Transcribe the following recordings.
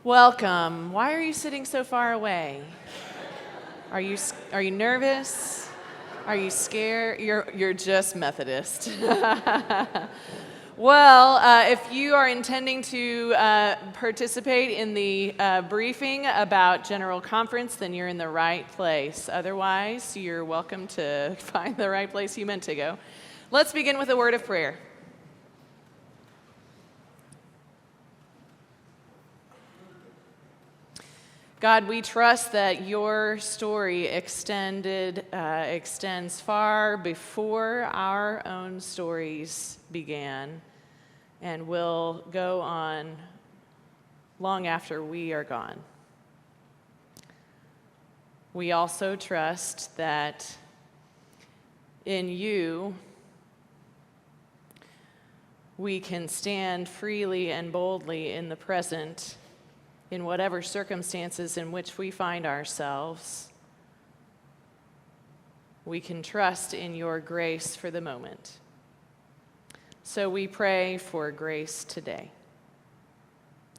Welcome. Why are you sitting so far away? Are you nervous? Are you scared? You're just Methodist. Well, if you are intending to participate in the briefing about General Conference, then you're in the right place. Otherwise, you're welcome to find the right place you meant to go. Let's begin with a word of prayer. God, we trust that your story extends far before our own stories began and will go on long after we are gone. We also trust that in you we can stand freely and boldly in the present in whatever circumstances in which we find ourselves. We can trust in your grace for the moment. So we pray for grace today.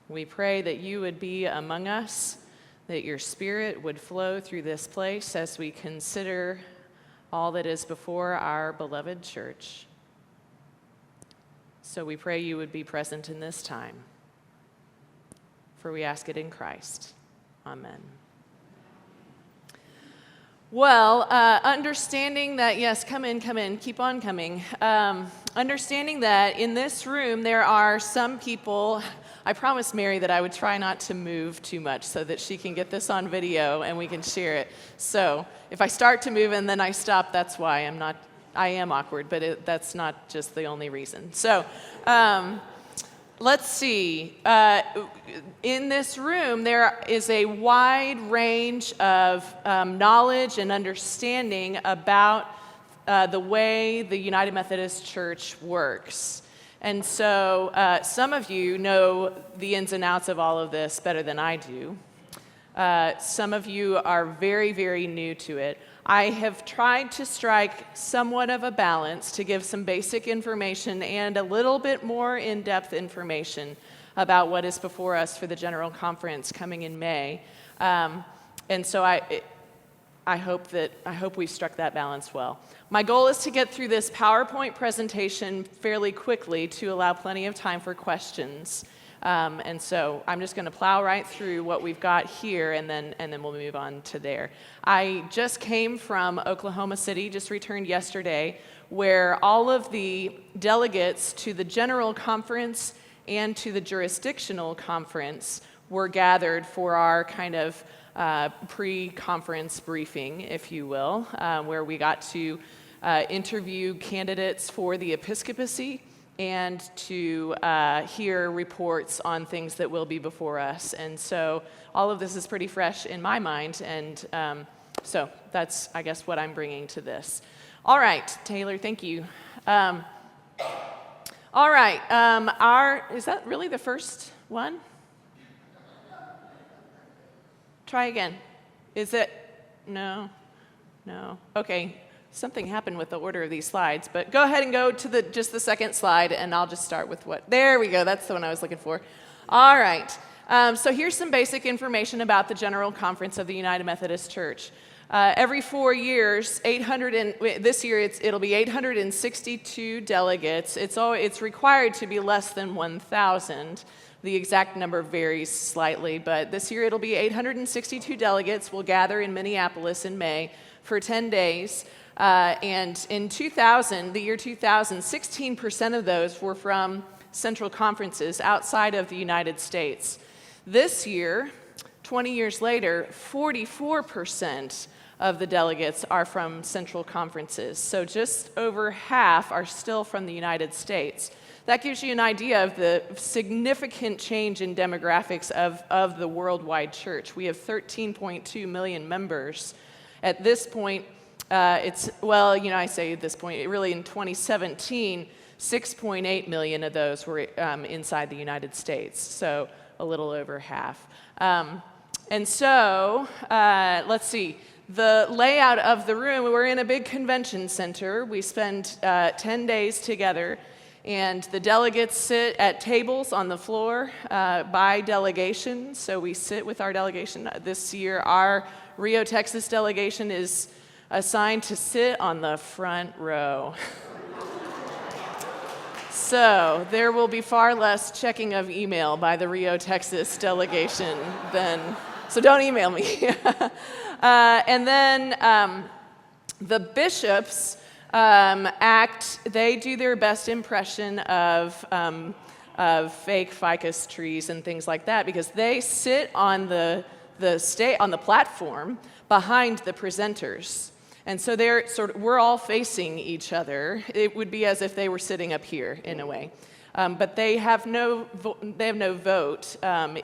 We pray that you would be among us, that your Spirit would flow through this place as we consider all that is before our beloved church. So we pray you would be present in this time. For we ask it in Christ. Amen. Well, understanding that, yes, come in, keep on coming. Understanding that in this room there are some people, I promised Mary that I would try not to move too much so that she can get this on video and we can share it. So if I start to move and then I stop, that's why I am awkward, but that's not just the only reason. So, let's see. In this room, there is a wide range of knowledge and understanding about the way the United Methodist Church works. And so some of you know the ins and outs of all of this better than I do. Some of you are very, very new to it. I have tried to strike somewhat of a balance to give some basic information and a little bit more in-depth information about what is before us for the General Conference coming in May. And so I hope we've struck that balance well. My goal is to get through this PowerPoint presentation fairly quickly to allow plenty of time for questions. And so I'm just going to plow right through what we've got here, and then we'll move on to there. I just came from Oklahoma City, just returned yesterday, where all of the delegates to the General Conference and to the Jurisdictional Conference were gathered for our kind of pre-conference briefing, if you will, where we got to interview candidates for the episcopacy and to hear reports on things that will be before us. And so all of this is pretty fresh in my mind, and so that's, I guess, what I'm bringing to this. All right, Taylor, thank you. All right, is that really the first one? Try again. Is it? No. Okay. Something happened with the order of these slides, but go ahead and go to just the second slide, and I'll just start with there we go, that's the one I was looking for. All right, so here's some basic information about the General Conference of the United Methodist Church. Every 4 years, this year it'll be 862 delegates. It's required to be less than 1,000. The exact number varies slightly, but this year it'll be 862 delegates. We'll gather in Minneapolis in May for 10 days. And in the year 2000, 16% of those were from central conferences outside of the United States. This year, 20 years later, 44% of the delegates are from central conferences. So just over half are still from the United States. That gives you an idea of the significant change in demographics of the worldwide church. We have 13.2 million members. At this point, I say at this point, really in 2017, 6.8 million of those were inside the United States, so a little over half. And so, let's see, the layout of the room, we're in a big convention center. We spend 10 days together And the delegates sit at tables on the floor by delegation. So we sit with our delegation. This year, our Rio, Texas delegation is assigned to sit on the front row. So there will be far less checking of email by the Rio, Texas delegation so don't email me. And then the bishops they do their best impression of fake ficus trees and things like that, because they sit on the platform behind the presenters. And so we're all facing each other. It would be as if they were sitting up here in a way. But they have no vote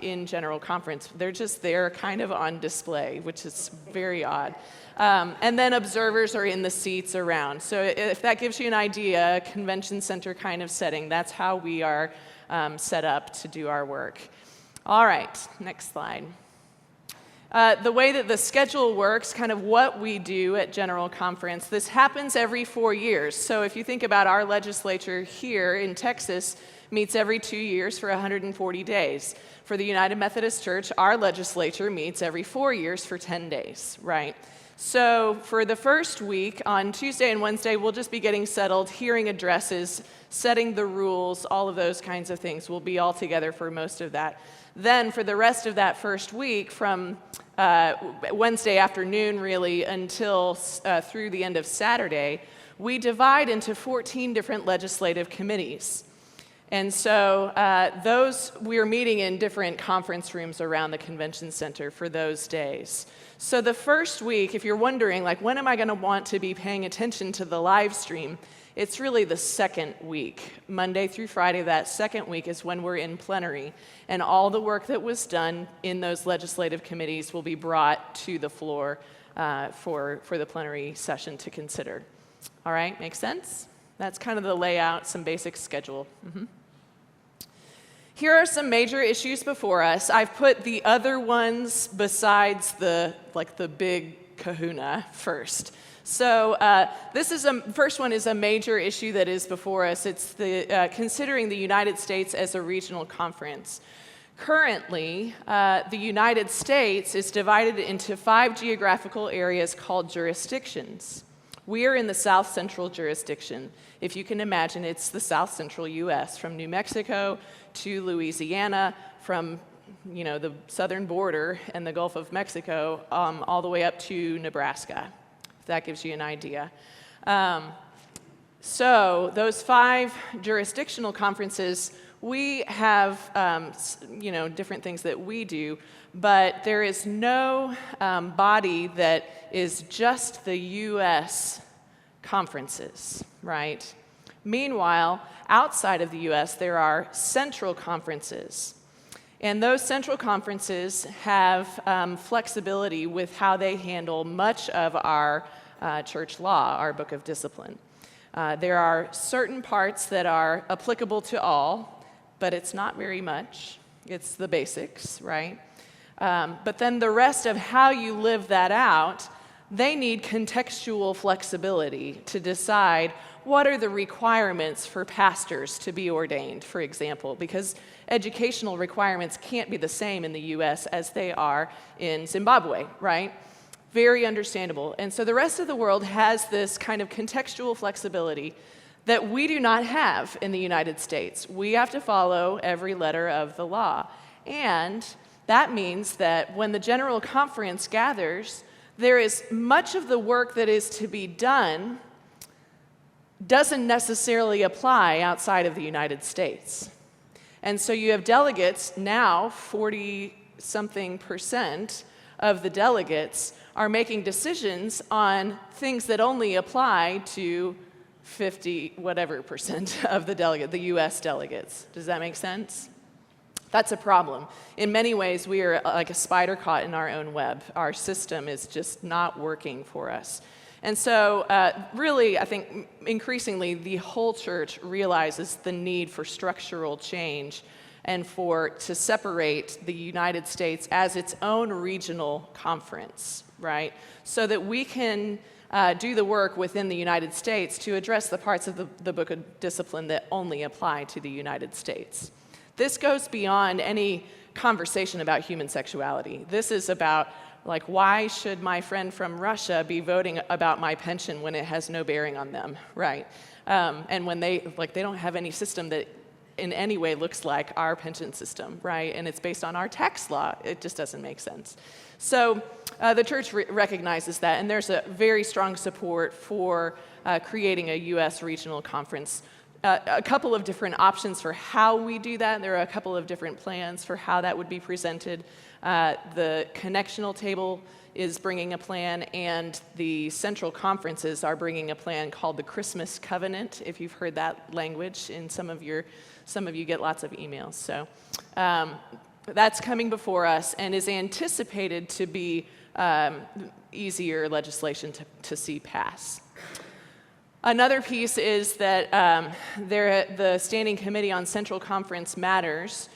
in General Conference. They're just there kind of on display, which is very odd. And then observers are in the seats around. So if that gives you an idea, convention center kind of setting, that's how we are set up to do our work. All right, next slide. The way that the schedule works, kind of what we do at General Conference, this happens every 4 years. So if you think about our legislature here in Texas, meets every 2 years for 140 days. For the United Methodist Church, our legislature meets every 4 years for 10 days, right? So for the first week, on Tuesday and Wednesday, we'll just be getting settled, hearing addresses, setting the rules, all of those kinds of things. We'll be all together for most of that. Then for the rest of that first week, from Wednesday afternoon really until through the end of Saturday, we divide into 14 different legislative committees. And so we are meeting in different conference rooms around the convention center for those days. So the first week, if you're wondering, like, when am I going to want to be paying attention to the live stream, it's really the second week. Monday through Friday, that second week is when we're in plenary. And all the work that was done in those legislative committees will be brought to the floor for the plenary session to consider. All right, makes sense? That's kind of the layout, some basic schedule. Mm-hmm. Here are some major issues before us. I've put the other ones besides the big kahuna first. So first one is a major issue that is before us. It's considering the United States as a regional conference. Currently, the United States is divided into 5 geographical areas called jurisdictions. We are in the South Central jurisdiction. If you can imagine, it's the South Central U.S., from New Mexico to Louisiana, from the southern border and the Gulf of Mexico, all the way up to Nebraska, if that gives you an idea. So those 5 jurisdictional conferences, we have different things that we do, but there is no body that is just the U.S. conferences, right? Meanwhile, outside of the U.S., there are central conferences. And those central conferences have flexibility with how they handle much of our church law, our book of discipline. There are certain parts that are applicable to all, but it's not very much. It's the basics, right? But then the rest of how you live that out, they need contextual flexibility to decide what are the requirements for pastors to be ordained, for example, because educational requirements can't be the same in the U.S. as they are in Zimbabwe, right? Very understandable. And so the rest of the world has this kind of contextual flexibility that we do not have in the United States. We have to follow every letter of the law. And that means that when the General Conference gathers, there is much of the work that is to be done doesn't necessarily apply outside of the United States. And so you have delegates now, 40-something% of the delegates are making decisions on things that only apply to 50% of the U.S. delegates. Does that make sense? That's a problem. In many ways, we are like a spider caught in our own web. Our system is just not working for us. And so really, I think increasingly, the whole church realizes the need for structural change and to separate the United States as its own regional conference, right? So that we can do the work within the United States to address the parts of the Book of Discipline that only apply to the United States. This goes beyond any conversation about human sexuality. This is about, like, why should my friend from Russia be voting about my pension when it has no bearing on them, right? And when they don't have any system that in any way looks like our pension system, right? And it's based on our tax law. It just doesn't make sense. So the church recognizes that, and there's a very strong support for creating a U.S. regional conference. A couple of different options for how we do that. There are a couple of different plans for how that would be presented. The connectional table is bringing a plan, and the central conferences are bringing a plan called the Christmas Covenant, if you've heard that language in some of you get lots of emails. So that's coming before us and is anticipated to be easier legislation to see pass. Another piece is that the Standing Committee on Central Conference Matters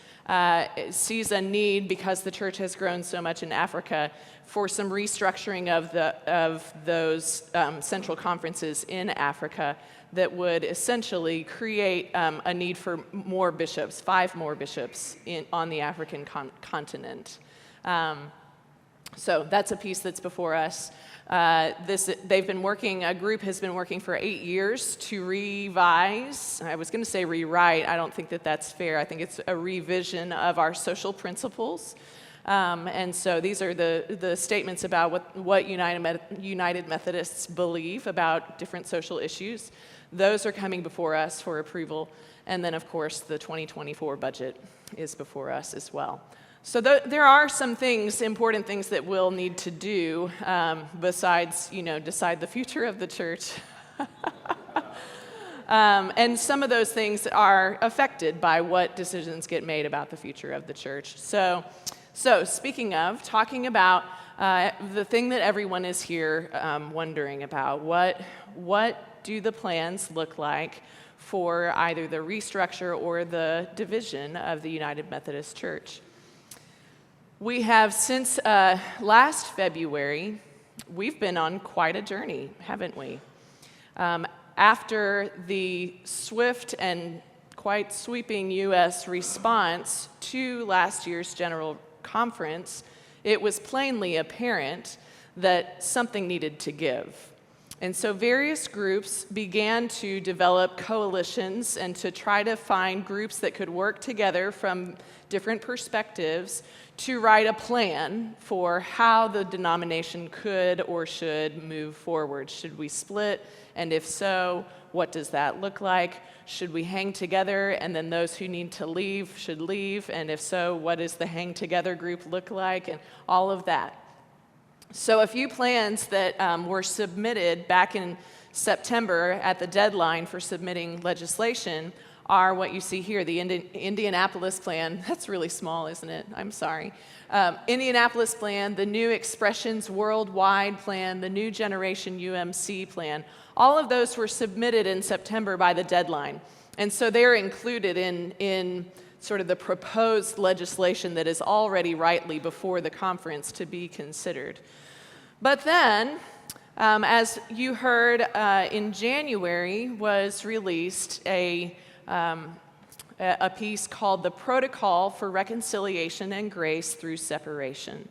sees a need, because the church has grown so much in Africa, for some restructuring of those central conferences in Africa that would essentially create a need for more bishops, 5 more bishops on the African continent. So that's a piece that's before us. A group has been working for 8 years to revise. I was going to say rewrite. I don't think that that's fair. I think it's a revision of our social principles. And so these are the statements about what United Methodists believe about different social issues. Those are coming before us for approval. And then, of course, the 2024 budget is before us as well. So there are some important things that we'll need to do besides, decide the future of the church. And some of those things are affected by what decisions get made about the future of the church. So speaking of, talking about the thing that everyone is here wondering about, what do the plans look like for either the restructure or the division of the United Methodist Church? We have, since last February, we've been on quite a journey, haven't we? After the swift and quite sweeping U.S. response to last year's General Conference, it was plainly apparent that something needed to give. And so various groups began to develop coalitions and to try to find groups that could work together from different perspectives to write a plan for how the denomination could or should move forward. Should we split? And if so, what does that look like? Should we hang together, and then those who need to leave should leave? And if so, what does the hang together group look like? And all of that. So a few plans that were submitted back in September at the deadline for submitting legislation are what you see here, the Indianapolis plan. That's really small, isn't it? I'm sorry. Indianapolis plan, the New Expressions Worldwide plan, the New Generation UMC plan. All of those were submitted in September by the deadline. And so they're included in sort of the proposed legislation that is already rightly before the conference to be considered. But then, as you heard, in January was released a piece called The Protocol for Reconciliation and Grace Through Separation.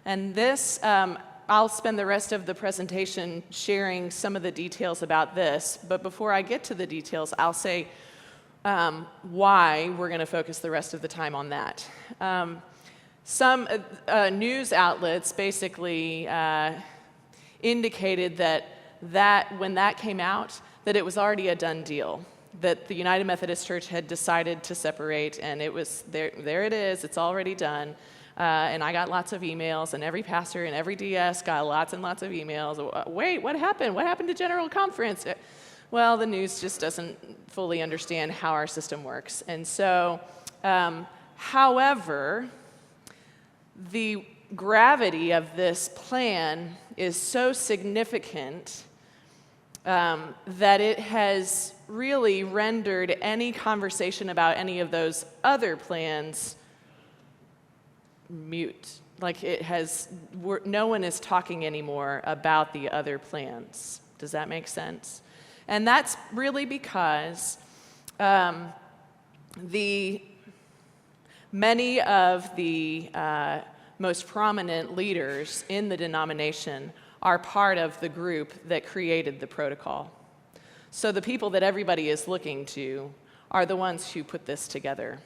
And this, I'll spend the rest of the presentation sharing some of the details about this, but before I get to the details, I'll say why we're going to focus the rest of the time on that. Some news outlets basically indicated that when that came out, that it was already a done deal, that the United Methodist Church had decided to separate, and it was there it is, it's already done. And I got lots of emails, and every pastor and every DS got lots and lots of emails. Wait, what happened? What happened to General Conference? Well, the news just doesn't fully understand how our system works. And so, however, the gravity of this plan is so significant that it has really rendered any conversation about any of those other plans mute. Like no one is talking anymore about the other plans. Does that make sense? And that's really because many of the most prominent leaders in the denomination are part of the group that created the protocol. So the people that everybody is looking to are the ones who put this together.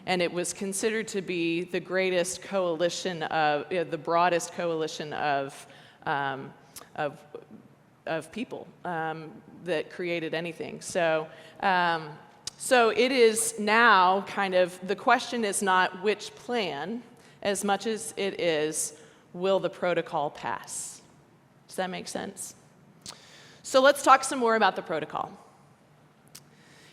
And it was considered to be the greatest coalition the broadest coalition of people that created anything. So it is now kind of, the question is not which plan, as much as it is, will the protocol pass? Does that make sense? So let's talk some more about the protocol.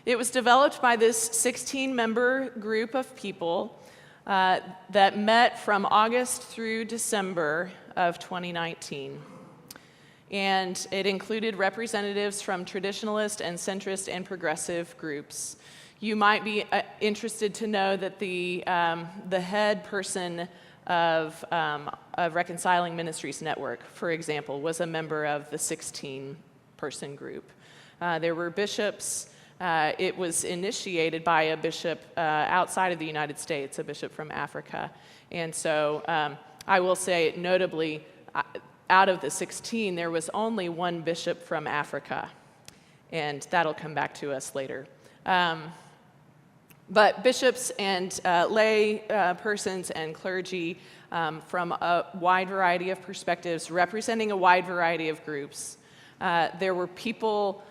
It was developed by this 16-member group of people that met from August through December of 2019. And it included representatives from traditionalist and centrist and progressive groups. You might be interested to know that the head person of Reconciling Ministries Network, for example, was a member of the 16-person group. There were bishops. It was initiated by a bishop outside of the United States, a bishop from Africa. And so I will say, notably, out of the 16, there was only one bishop from Africa. And that'll come back to us later. But bishops and lay persons and clergy from a wide variety of perspectives, representing a wide variety of groups. There were people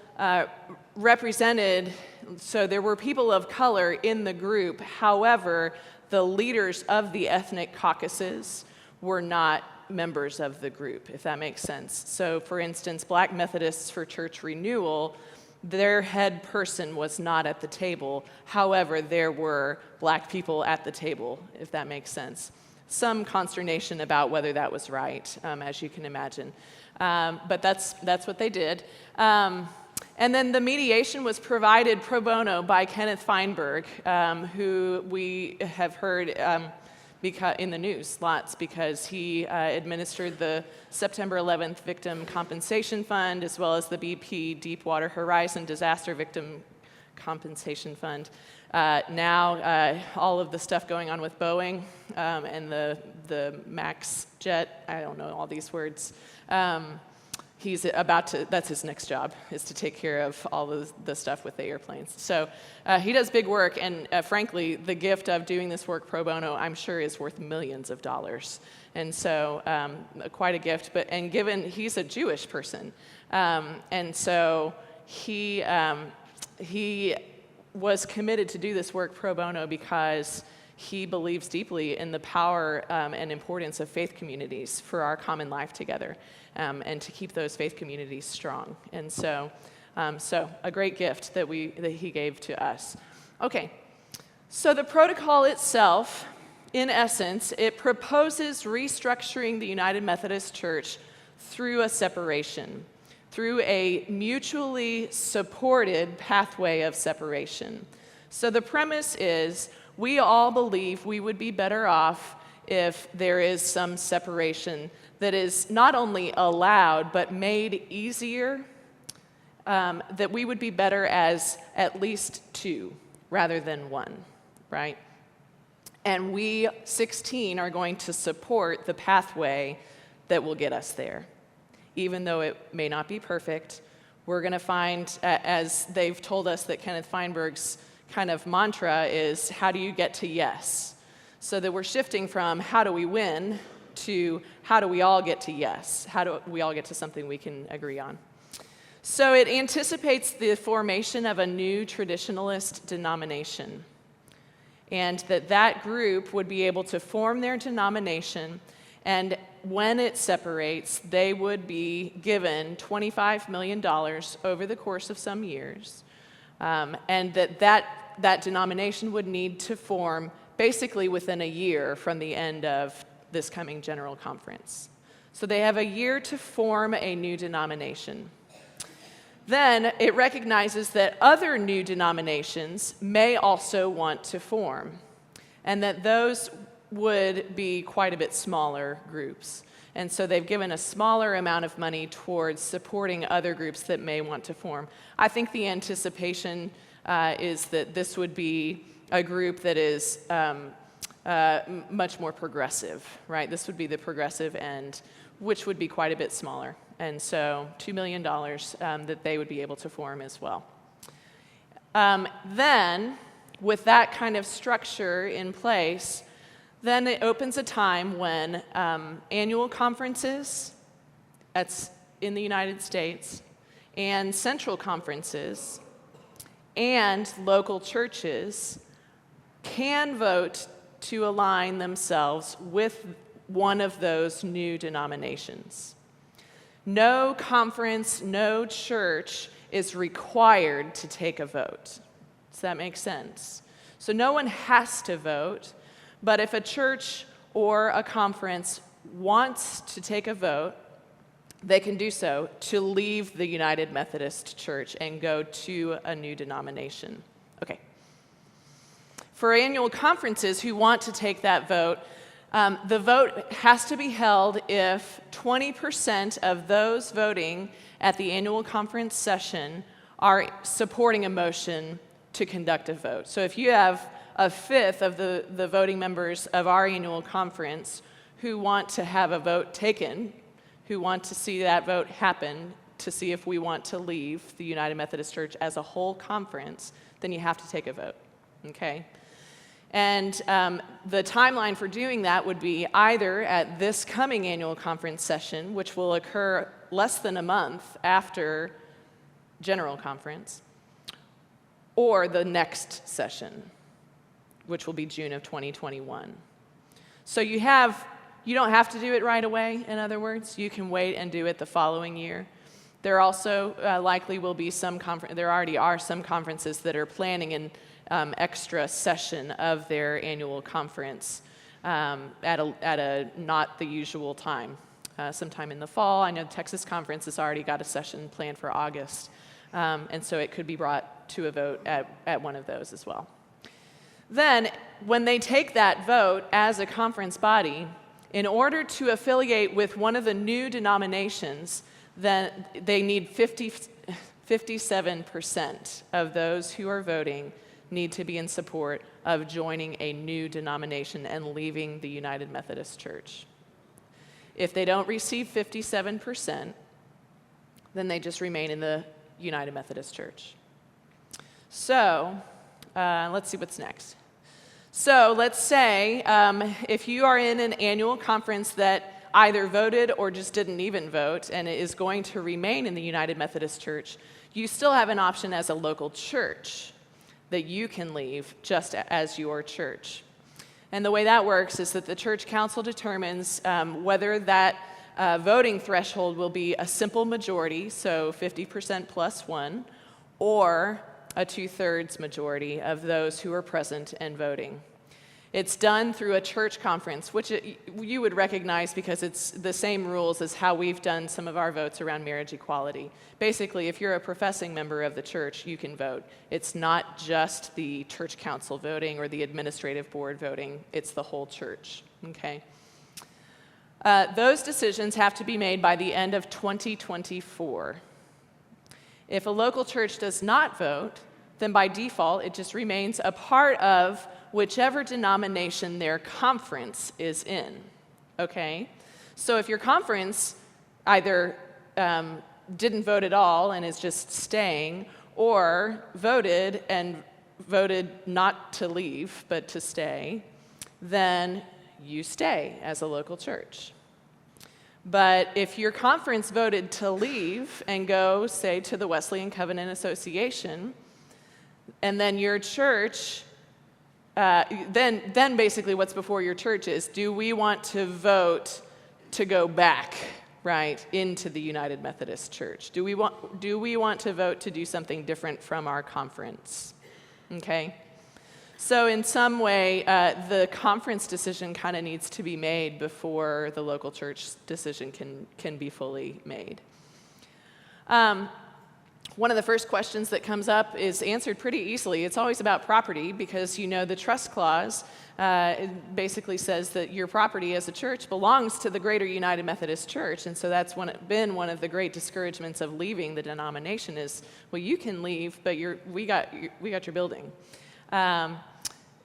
represented, so there were people of color in the group. However, the leaders of the ethnic caucuses were not members of the group, if that makes sense. So, for instance, Black Methodists for Church Renewal, their head person was not at the table. However, there were Black people at the table, if that makes sense. Some consternation about whether that was right, as you can imagine. But that's what they did. And then the mediation was provided pro bono by Kenneth Feinberg, who we have heard in the news lots because he administered the September 11th Victim Compensation Fund as well as the BP Deepwater Horizon Disaster Victim Compensation Fund. Now, all of the stuff going on with Boeing and the MAX jet, I don't know all these words. He's about to, that's his next job, is to take care of all of the stuff with the airplanes. So he does big work, and frankly, the gift of doing this work pro bono, I'm sure, is worth millions of dollars. And so quite a gift, and given he's a Jewish person, and so he was committed to do this work pro bono because he believes deeply in the power and importance of faith communities for our common life together, and to keep those faith communities strong. And so a great gift that he gave to us. Okay, so the protocol itself, in essence, it proposes restructuring the United Methodist Church through a separation, through a mutually supported pathway of separation. So the premise is, we all believe we would be better off if there is some separation that is not only allowed but made easier, that we would be better as at least two rather than one, right? And we, 16, are going to support the pathway that will get us there. Even though it may not be perfect, we're going to find, as they've told us that Kenneth Feinberg's kind of mantra is, how do you get to yes? So that we're shifting from how do we win to how do we all get to yes? How do we all get to something we can agree on? So it anticipates the formation of a new traditionalist denomination, and that group would be able to form their denomination, and when it separates, they would be given $25 million over the course of some years, and that denomination would need to form basically within a year from the end of this coming general conference. So they have a year to form a new denomination. Then it recognizes that other new denominations may also want to form, and that those would be quite a bit smaller groups. And so they've given a smaller amount of money towards supporting other groups that may want to form. I think the anticipation is that this would be a group that is much more progressive, right? This would be the progressive end, which would be quite a bit smaller. And so $2 million that they would be able to form as well. Then, with that kind of structure in place, then it opens a time when annual conferences that's in the United States and central conferences and local churches can vote to align themselves with one of those new denominations. No conference, no church is required to take a vote. Does that make sense? So no one has to vote, but if a church or a conference wants to take a vote, they can do so to leave the United Methodist Church and go to a new denomination. Okay. For annual conferences who want to take that vote, the vote has to be held if 20% of those voting at the annual conference session are supporting a motion to conduct a vote. So if you have a fifth of the voting members of our annual conference who want to have a vote taken, who want to see that vote happen, to see if we want to leave the United Methodist Church as a whole conference, then you have to take a vote, okay? And the timeline for doing that would be either at this coming annual conference session, which will occur less than a month after General Conference, or the next session, which will be June of 2021. So you don't have to do it right away, in other words. You can wait and do it the following year. There also likely will be there already are some conferences that are planning an extra session of their annual conference at a not the usual time, sometime in the fall. I know the Texas Conference has already got a session planned for August, and so it could be brought to a vote at one of those as well. Then, when they take that vote as a conference body, in order to affiliate with one of the new denominations, then they need 57% of those who are voting need to be in support of joining a new denomination and leaving the United Methodist Church. If they don't receive 57%, then they just remain in the United Methodist Church. So, let's see what's next. So let's say if you are in an annual conference that either voted or just didn't even vote and is going to remain in the United Methodist Church, you still have an option as a local church that you can leave just as your church. And the way that works is that the church council determines whether that voting threshold will be a simple majority, so 50% plus one, or a 2/3 majority of those who are present and voting. It's done through a church conference, which you would recognize because it's the same rules as how we've done some of our votes around marriage equality. Basically, if you're a professing member of the church, you can vote. It's not just the church council voting or the administrative board voting, it's the whole church, okay? Those decisions have to be made by the end of 2024. If a local church does not vote, then by default, it just remains a part of whichever denomination their conference is in, okay? So if your conference either didn't vote at all and is just staying, or voted not to leave, but to stay, then you stay as a local church. But if your conference voted to leave and go, say, to the Wesleyan Covenant Association, and then your church, then basically what's before your church is, do we want to vote to go back, right, into the United Methodist Church? Do we want to vote to do something different from our conference? Okay? So in some way, the conference decision kind of needs to be made before the local church decision can be fully made. One of the first questions that comes up is answered pretty easily. It's always about property because you know the trust clause it basically says that your property as a church belongs to the Greater United Methodist Church, and so that's been one of the great discouragements of leaving the denomination is, well, you can leave, but we got your building.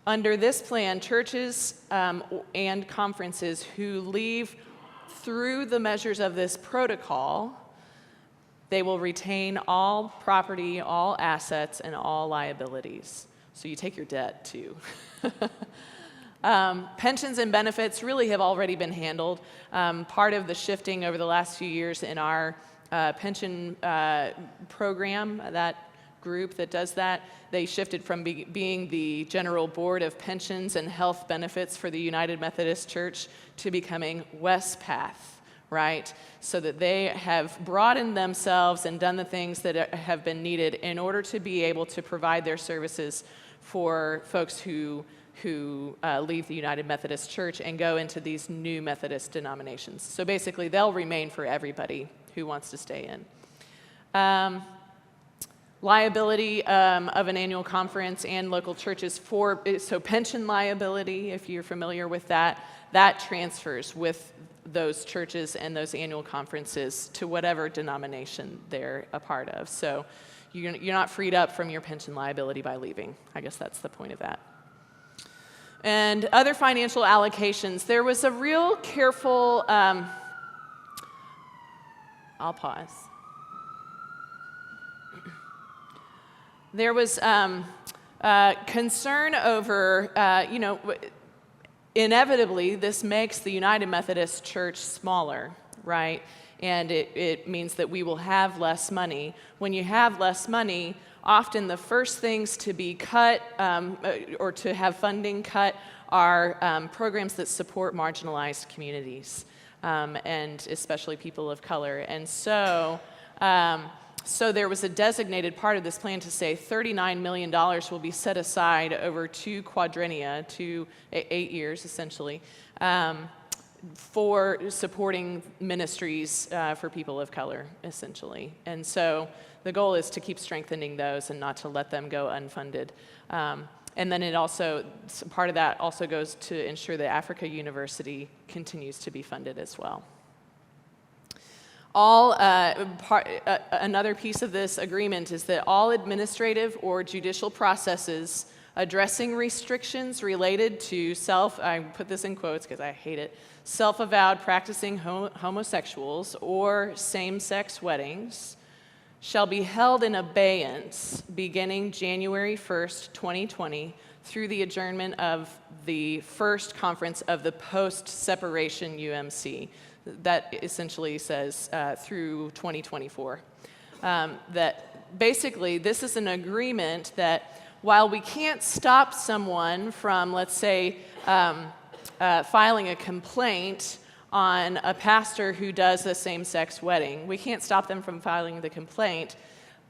Under this plan, churches and conferences who leave through the measures of this protocol, they will retain all property, all assets, and all liabilities. So you take your debt, too. Pensions and benefits really have already been handled. Part of the shifting over the last few years in our pension program, that group that does that, they shifted from being the General Board of Pensions and Health Benefits for the United Methodist Church to becoming WestPath, right? So that they have broadened themselves and done the things that have been needed in order to be able to provide their services for folks who leave the United Methodist Church and go into these new Methodist denominations. So basically, they'll remain for everybody who wants to stay in. Liability of an annual conference and local churches so pension liability, if you're familiar with that, that transfers with those churches and those annual conferences to whatever denomination they're a part of. So you're not freed up from your pension liability by leaving. I guess that's the point of that. And other financial allocations. There was a real careful, I'll pause. There was concern over, inevitably this makes the United Methodist Church smaller, right? And it means that we will have less money. When you have less money, often the first things to be cut or to have funding cut are programs that support marginalized communities, and especially people of color. And so there was a designated part of this plan to say $39 million will be set aside over 2 quadrennia, 8 years essentially, for supporting ministries for people of color, essentially. And so the goal is to keep strengthening those and not to let them go unfunded. And then part of that also goes to ensure that Africa University continues to be funded as well. Another piece of this agreement is that all administrative or judicial processes addressing restrictions related to I put this in quotes because I hate it, self-avowed practicing homosexuals or same-sex weddings shall be held in abeyance beginning January 1st, 2020 through the adjournment of the first conference of the post-separation UMC. That essentially says through 2024. That basically this is an agreement that while we can't stop someone from, let's say, filing a complaint on a pastor who does a same-sex wedding, we can't stop them from filing the complaint.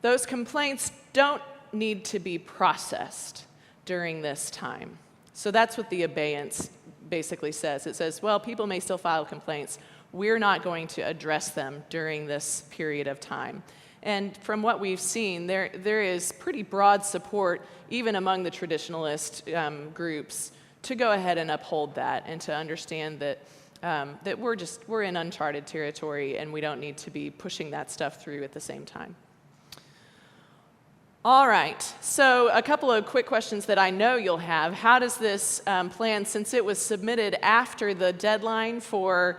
Those complaints don't need to be processed during this time. So that's what the abeyance basically says. It says, well, people may still file complaints. We're not going to address them during this period of time. And from what we've seen, there is pretty broad support, even among the traditionalist groups, to go ahead and uphold that and to understand that we're in uncharted territory and we don't need to be pushing that stuff through at the same time. All right, so a couple of quick questions that I know you'll have. How does this plan, since it was submitted after the deadline for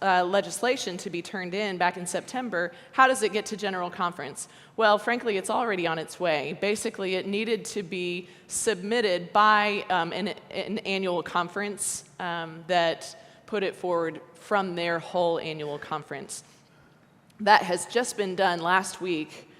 legislation to be turned in back in September, how does it get to General Conference? Well, frankly, it's already on its way. Basically, it needed to be submitted by an annual conference that put it forward from their whole annual conference. That has just been done last week,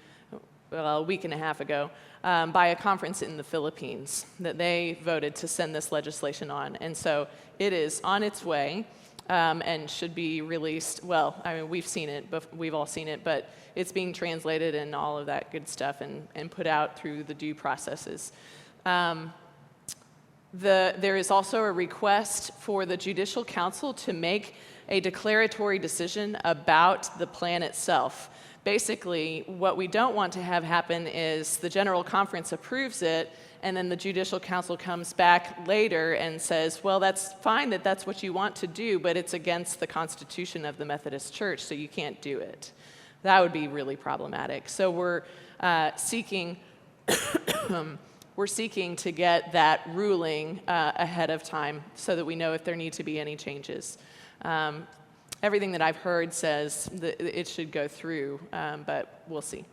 a week and a half ago, by a conference in the Philippines that they voted to send this legislation on. And so it is on its way and should be released. Well, I mean, we've seen it, we've all seen it, but it's being translated and all of that good stuff and put out through the due processes. There is also a request for the Judicial Council to make a declaratory decision about the plan itself. Basically, what we don't want to have happen is the General Conference approves it, and then the Judicial Council comes back later and says, well, that's fine that that's what you want to do, but it's against the Constitution of the Methodist Church, so you can't do it. That would be really problematic. So we're seeking we're seeking to get that ruling ahead of time so that we know if there need to be any changes. Everything that I've heard says that it should go through, but we'll see.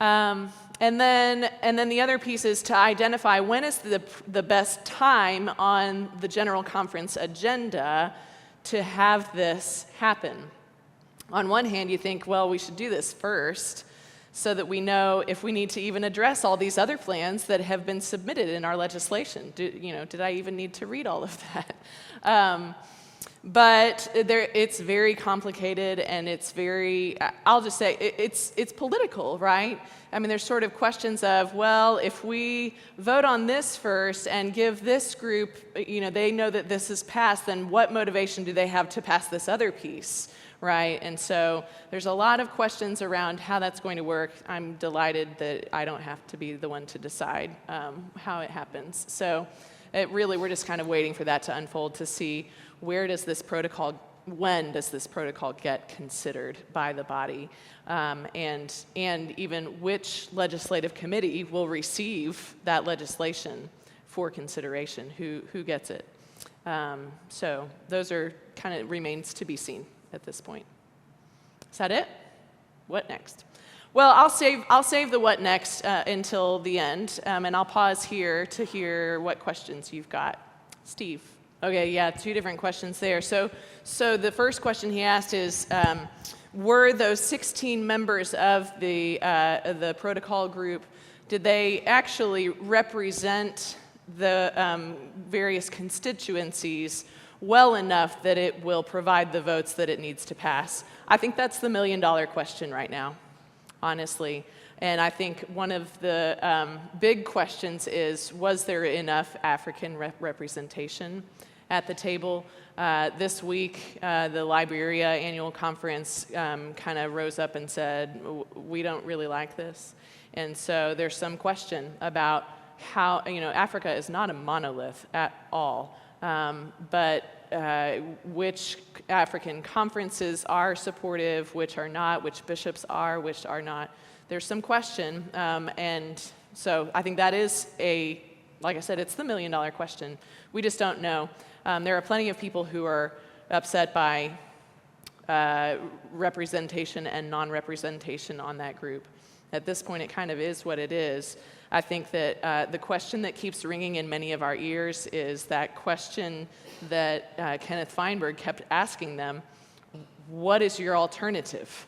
And then the other piece is to identify when is the best time on the General Conference agenda to have this happen. On one hand, you think, well, we should do this first so that we know if we need to even address all these other plans that have been submitted in our legislation. Did I even need to read all of that? But it's very complicated, and it's very, I'll just say, it's political, right? I mean, there's sort of questions of, well, if we vote on this first and give this group, they know that this is passed, then what motivation do they have to pass this other piece, right? And so there's a lot of questions around how that's going to work. I'm delighted that I don't have to be the one to decide how it happens. So we're just kind of waiting for that to unfold to see when does this protocol get considered by the body, and even which legislative committee will receive that legislation for consideration, who gets it. So those are kind of remains to be seen at this point. Is that it? What next? Well, I'll save the what next until the end, and I'll pause here to hear what questions you've got. Steve. Okay, yeah, 2 different questions there. So the first question he asked is, were those 16 members of the protocol group, did they actually represent the various constituencies well enough that it will provide the votes that it needs to pass? I think that's the million-dollar question right now, honestly. And I think one of the big questions is, was there enough African representation at the table? This week, the Liberia annual conference kind of rose up and said, we don't really like this. And so there's some question about how, Africa is not a monolith at all, but which African conferences are supportive, which are not, which bishops are, which are not. There's some question, and so I think that is like I said, it's the million-dollar question. We just don't know. There are plenty of people who are upset by representation and non-representation on that group. At this point, it kind of is what it is. I think that the question that keeps ringing in many of our ears is that question that Kenneth Feinberg kept asking them: what is your alternative,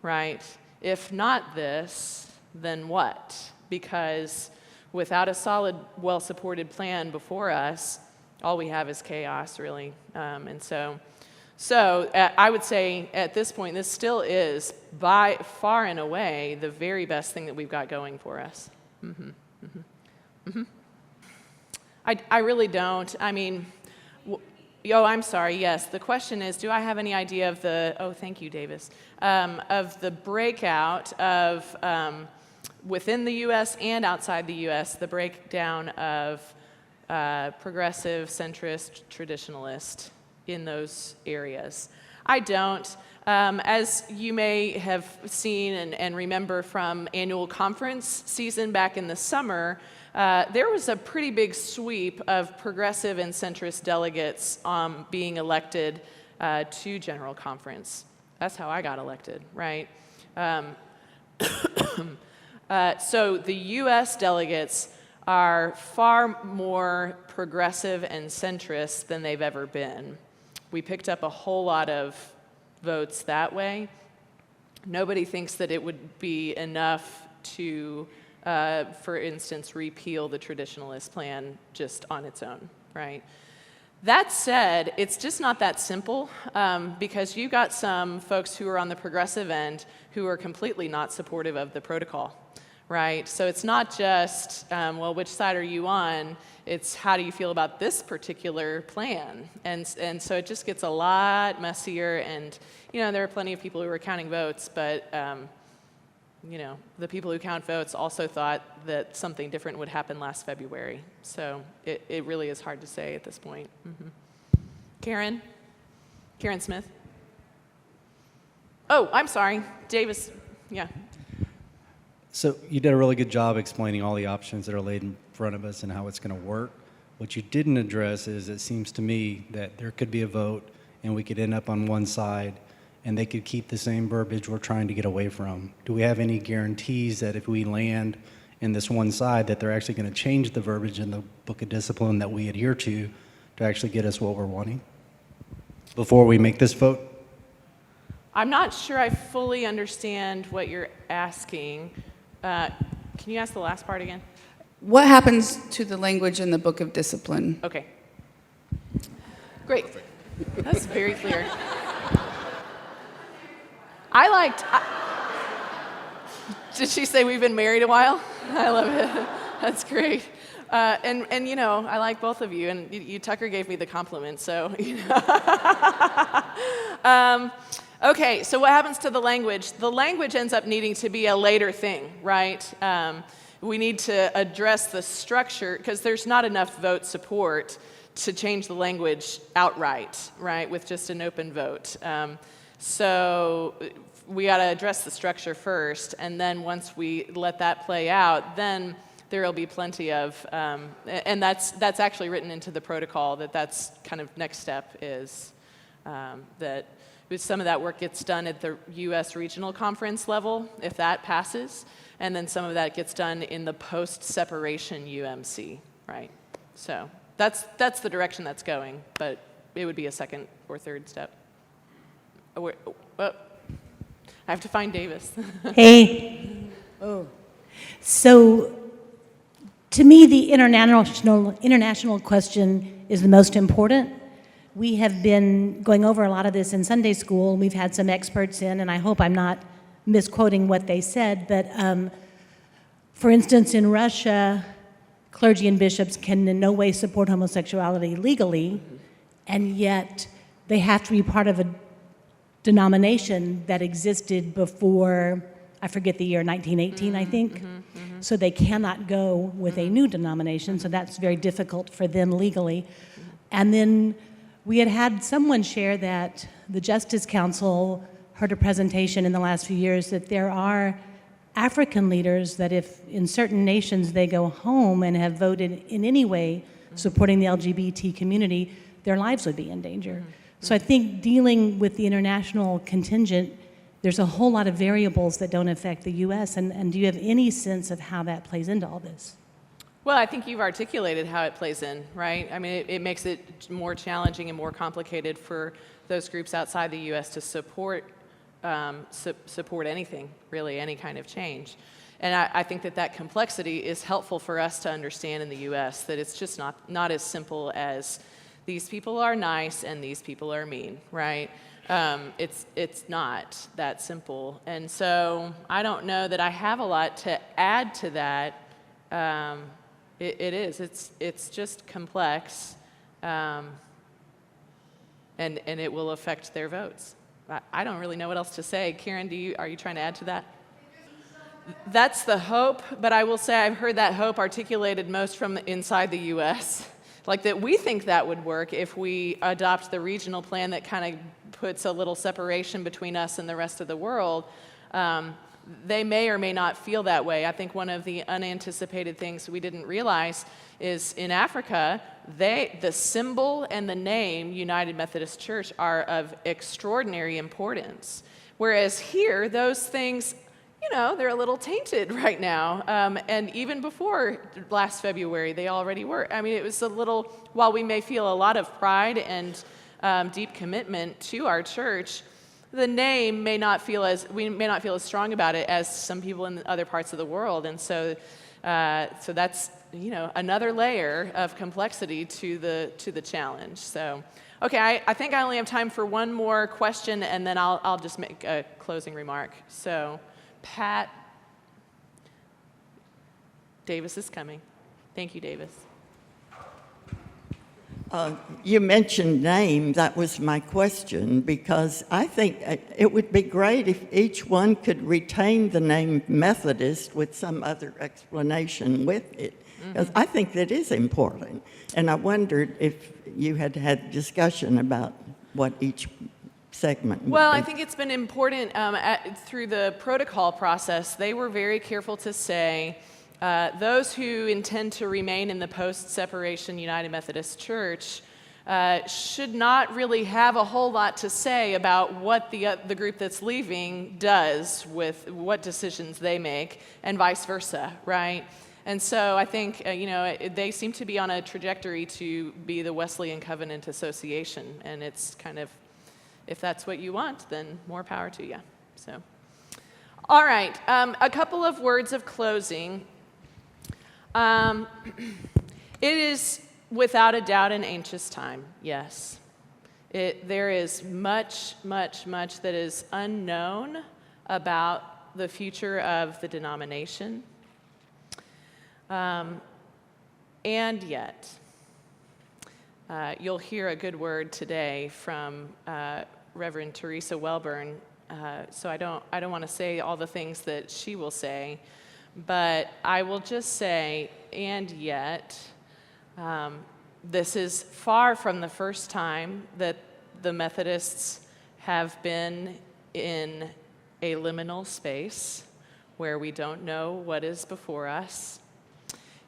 right? If not this, then what? Because without a solid, well-supported plan before us, all we have is chaos, really. And so I would say at this point, this still is by far and away the very best thing that we've got going for us. I really don't. I mean, I'm sorry, yes. The question is, do I have any idea of thank you, Davis, of the breakout of, within the U.S. and outside the U.S., the breakdown of progressive, centrist, traditionalist in those areas? I don't. As you may have seen and remember from annual conference season back in the summer, there was a pretty big sweep of progressive and centrist delegates being elected to General Conference. That's how I got elected, right? So the U.S. delegates are far more progressive and centrist than they've ever been. We picked up a whole lot of votes that way. Nobody thinks that it would be enough to, for instance, repeal the traditionalist plan just on its own, right? That said, it's just not that simple, because you got some folks who are on the progressive end who are completely not supportive of the protocol, right? So it's not just, well, which side are you on? It's how do you feel about this particular plan? And so it just gets a lot messier, and there are plenty of people who are counting votes, but the people who count votes also thought that something different would happen last February. So it really is hard to say at this point. Karen Smith. Oh, I'm sorry, Davis. Yeah. So you did a really good job explaining all the options that are laid in front of us and how it's going to work. What you didn't address is, it seems to me that there could be a vote and we could end up on one side and they could keep the same verbiage we're trying to get away from. Do we have any guarantees that if we land in this one side that they're actually going to change the verbiage in the Book of Discipline that we adhere to actually get us what we're wanting before we make this vote? I'm not sure I fully understand what you're asking. Can you ask the last part again? What happens to the language in the Book of Discipline? Okay. Great. That's very clear. Did she say we've been married a while? I love it. That's great. And I like both of you, and you Tucker gave me the compliment, so, Okay, so what happens to the language? The language ends up needing to be a later thing, right? We need to address the structure, because there's not enough vote support to change the language outright, right, with just an open vote. So we got to address the structure first, and then once we let that play out, then there will be plenty of, and that's actually written into the protocol, that's kind of next step is that some of that work gets done at the U.S. regional conference level, if that passes, and then some of that gets done in the post-separation UMC, right? So that's the direction that's going, but it would be a second or third step. I have to find Davis. Hey. Oh. So, to me, the international question is the most important. We have been going over a lot of this in Sunday school. We've had some experts in, and I hope I'm not misquoting what they said, but for instance, in Russia, clergy and bishops can in no way support homosexuality legally, and yet they have to be part of a denomination that existed before, I forget the year, 1918, I think. So they cannot go with a new denomination, so that's very difficult for them legally. And then we had someone share that the Justice Council heard a presentation in the last few years that there are African leaders that if in certain nations they go home and have voted in any way supporting the LGBT community, their lives would be in danger. So I think dealing with the international contingent, there's a whole lot of variables that don't affect the U.S., and do you have any sense of how that plays into all this? Well, I think you've articulated how it plays in, right? I mean, it makes it more challenging and more complicated for those groups outside the U.S. to support anything, really, any kind of change. And I think that complexity is helpful for us to understand in the U.S., that it's just not as simple as these people are nice and these people are mean, right? It's not that simple. And so I don't know that I have a lot to add to that. It's just complex, and it will affect their votes. I don't really know what else to say. Karen, are you trying to add to that? That's the hope, but I will say I've heard that hope articulated most from inside the U.S., like that we think that would work if we adopt the regional plan that kind of puts a little separation between us and the rest of the world. They may or may not feel that way. I think one of the unanticipated things we didn't realize is in Africa, the symbol and the name United Methodist Church are of extraordinary importance. Whereas here, those things, they're a little tainted right now. And even before last February, they already were. I mean, it was a little, while we may feel a lot of pride and deep commitment to our church, the name we may not feel as strong about it as some people in other parts of the world. And so that's, another layer of complexity to the challenge. So, okay, I think I only have time for one more question, and then I'll just make a closing remark. So, Pat, Davis is coming. Thank you, Davis. You mentioned name. That was my question, because I think it would be great if each one could retain the name Methodist with some other explanation with it, because I think that is important. And I wondered if you had had discussion about what each segment would Well, be. I think it's been important through the protocol process. They were very careful to say those who intend to remain in the post-separation United Methodist Church should not really have a whole lot to say about what the group that's leaving does with what decisions they make, and vice versa, right? And so I think, they seem to be on a trajectory to be the Wesleyan Covenant Association, and it's kind of, if that's what you want, then more power to you. So, all right, a couple of words of closing. It is without a doubt an anxious time, yes. There is much, much, much that is unknown about the future of the denomination. And yet, you'll hear a good word today from Reverend Teresa Welburn, so I don't want to say all the things that she will say, but I will just say, and yet, this is far from the first time that the Methodists have been in a liminal space where we don't know what is before us.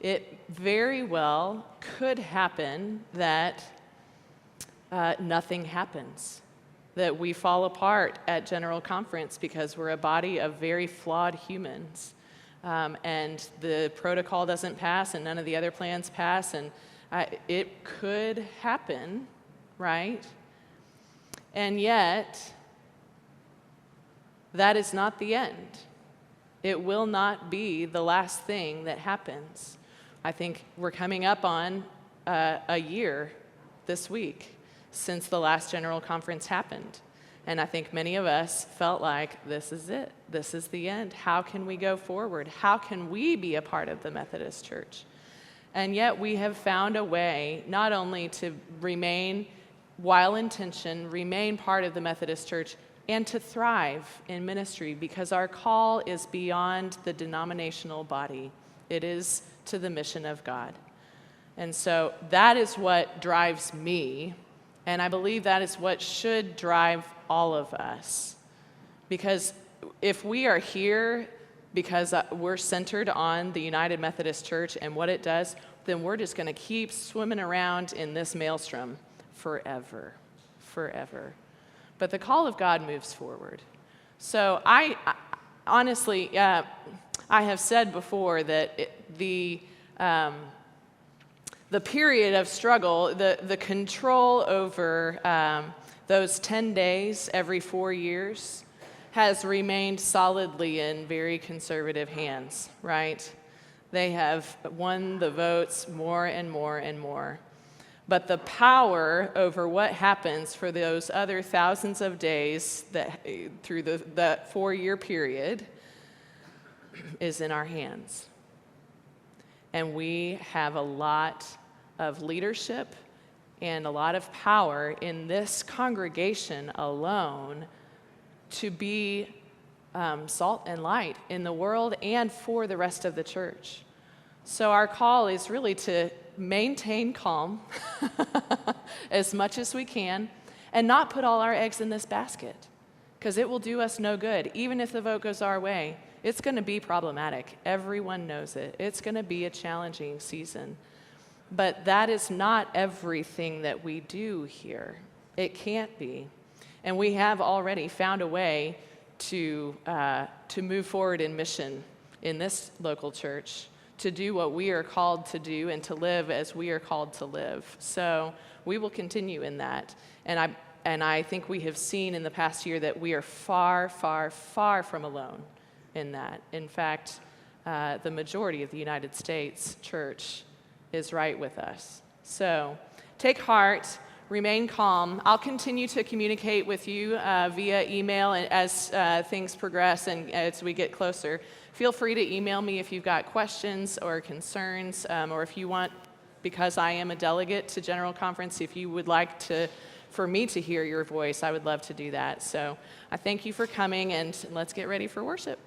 It very well could happen that nothing happens, that we fall apart at General Conference because we're a body of very flawed humans. And the protocol doesn't pass and none of the other plans pass, and it could happen, right? And yet, that is not the end. It will not be the last thing that happens. I think we're coming up on a year this week since the last General Conference happened. And I think many of us felt like, this is it. This is the end. How can we go forward? How can we be a part of the Methodist Church? And yet we have found a way not only to remain, while in tension, remain part of the Methodist Church, and to thrive in ministry, because our call is beyond the denominational body. It is to the mission of God. And so that is what drives me, and I believe that is what should drive all of us. Because if we are here because we're centered on the United Methodist Church and what it does, then we're just going to keep swimming around in this maelstrom forever, forever. But the call of God moves forward. So I honestly, I have said before that the period of struggle, the control over those 10 days every 4 years has remained solidly in very conservative hands, right? They have won the votes more and more and more. But the power over what happens for those other thousands of days that through that 4-year period is in our hands. And we have a lot of leadership and a lot of power in this congregation alone to be salt and light in the world and for the rest of the church. So our call is really to maintain calm as much as we can and not put all our eggs in this basket, because it will do us no good. Even if the vote goes our way, it's going to be problematic. Everyone knows it. It's going to be a challenging season. But that is not everything that we do here. It can't be. And we have already found a way to move forward in mission in this local church, to do what we are called to do and to live as we are called to live. So we will continue in that. And I think we have seen in the past year that we are far, far, far from alone in that. In fact, the majority of the United States church is right with us. So take heart, remain calm. I'll continue to communicate with you via email as things progress and as we get closer. Feel free to email me if you've got questions or concerns, or if you want because I am a delegate to General Conference, if you would like for me to hear your voice, I would love to do that. So I thank you for coming, and let's get ready for worship.